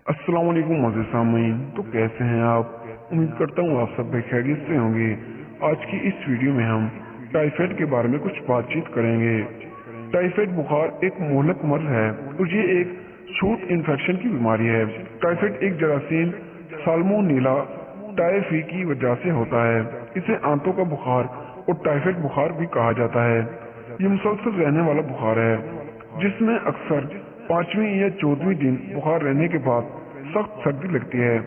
अस्सलाम वालेकुम मज़ीद सामीन। तो कैसे हैं आप? उम्मीद करता हूँ आप सब खैरियत से होंगे। आज की इस वीडियो में हम टाइफाइड के बारे में कुछ बातचीत करेंगे। टाइफाइड बुखार एक मोहलक मर्ज है और ये एक छूत इन्फेक्शन की बीमारी है। टाइफाइड एक जरासीम साल्मोनेला टाइफी की वजह से होता है। इसे आंतों का बुखार और टाइफाइड बुखार भी कहा जाता है। ये मुसलसल रहने वाला बुखार है जिसमें अक्सर 5वीं या 14वीं दिन बुखार रहने के बाद सख्त सर्दी लगती है।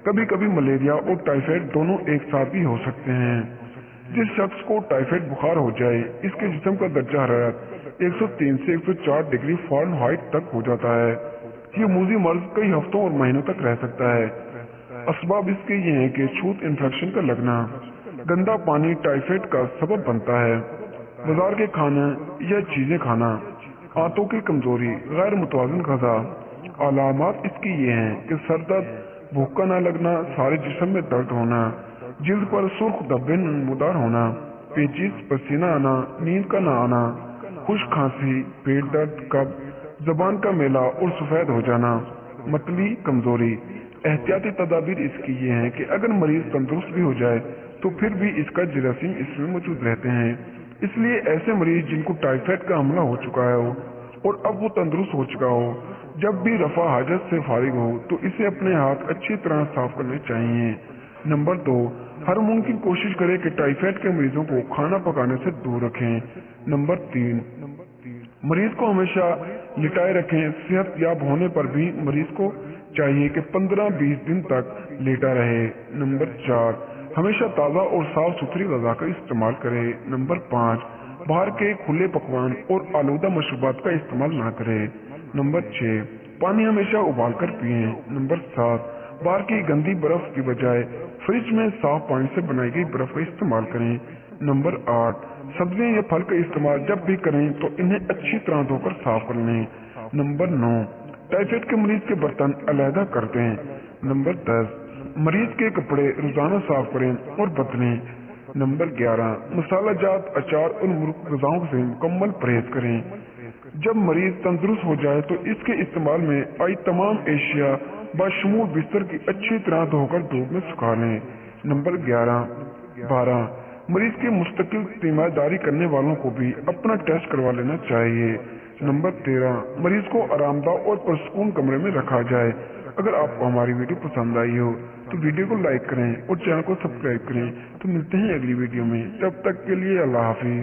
कभी कभी मलेरिया और टाइफाइड दोनों एक साथ भी हो सकते हैं। जिस शख्स को टाइफाइड बुखार हो जाए, इसके जिस्म का दर्जा हरारत 103 से 104 डिग्री फ़ारेनहाइट तक हो जाता है। ये मूजी मर्ज कई हफ्तों और महीनों तक रह सकता है। असबाब इसके ये हैं कि छूत इन्फेक्शन का लगना, गंदा पानी टाइफाइड का सबब बनता है, बाजार के खाना या चीजें खाना, आंतों की कमजोरी, गैर मुतवाज़िन ग़िज़ा। अलामात इसकी ये हैं कि सर दर्द, भूख का न लगना, सारे जिस्म में दर्द होना, जिल्द पर सुर्ख धब्बे नमूदार होना, पेचिश, पसीना आना, नींद का न आना, खुश्क खांसी, पेट दर्द, कब्ज, जबान का मेला और सफेद हो जाना, मतली, कमजोरी। एहतियाती तदाबीर इसकी ये हैं कि अगर मरीज तंदुरुस्त भी हो जाए तो फिर भी इसका जरासीम इसमें मौजूद रहते हैं। इसलिए ऐसे मरीज जिनको टाइफाइड का हमला हो चुका है और अब वो तंदुरुस्त हो चुका हो, जब भी रफा हाजत से फारिग हो तो इसे अपने हाथ अच्छी तरह साफ करने चाहिए। नंबर 2, हर मुमकिन कोशिश करें कि टाइफाइड के मरीजों को खाना पकाने से दूर रखें। नंबर 3, मरीज को हमेशा लिटाए रखें। सेहत याब होने पर भी मरीज को चाहिए कि 15-20 दिन तक लेटा रहे। नंबर 4, हमेशा ताज़ा और साफ सुथरी ग़िज़ा का इस्तेमाल करें। नंबर 5, बाहर के खुले पकवान और आलूदा मशरूबात का इस्तेमाल ना करें। नंबर 6, पानी हमेशा उबाल कर पिए। नंबर 7, बाहर की गंदी बर्फ की बजाय फ्रिज में साफ पानी से बनाई गई बर्फ का इस्तेमाल करें। नंबर 8, सब्जियां या फल का इस्तेमाल जब भी करें तो इन्हें अच्छी तरह धोकर साफ कर लें। नंबर 9, टाइफाइड के मरीज के बर्तन अलहदा कर दें। नंबर 10, मरीज के कपड़े रोजाना साफ करें और बदलें। नंबर 11, मसाला जात, अचार और मुर्ग ग़िज़ाओं से मुकम्मल परहेज करें। जब मरीज तंदुरुस्त हो जाए तो इसके इस्तेमाल में आई तमाम एशिया बशमूल बिस्तर की अच्छी तरह धोकर धूप में सुखा लें। नंबर 12, मरीज की मुस्तकिल तीमारदारी करने वालों को भी अपना टेस्ट करवा लेना चाहिए। नंबर 13, मरीज को आरामदायक और पुरसुकून कमरे में रखा जाए। अगर आपको हमारी वीडियो पसंद आई हो तो वीडियो को लाइक करें और चैनल को सब्सक्राइब करें। तो मिलते हैं अगली वीडियो में, तब तक के लिए अल्लाह हाफिज।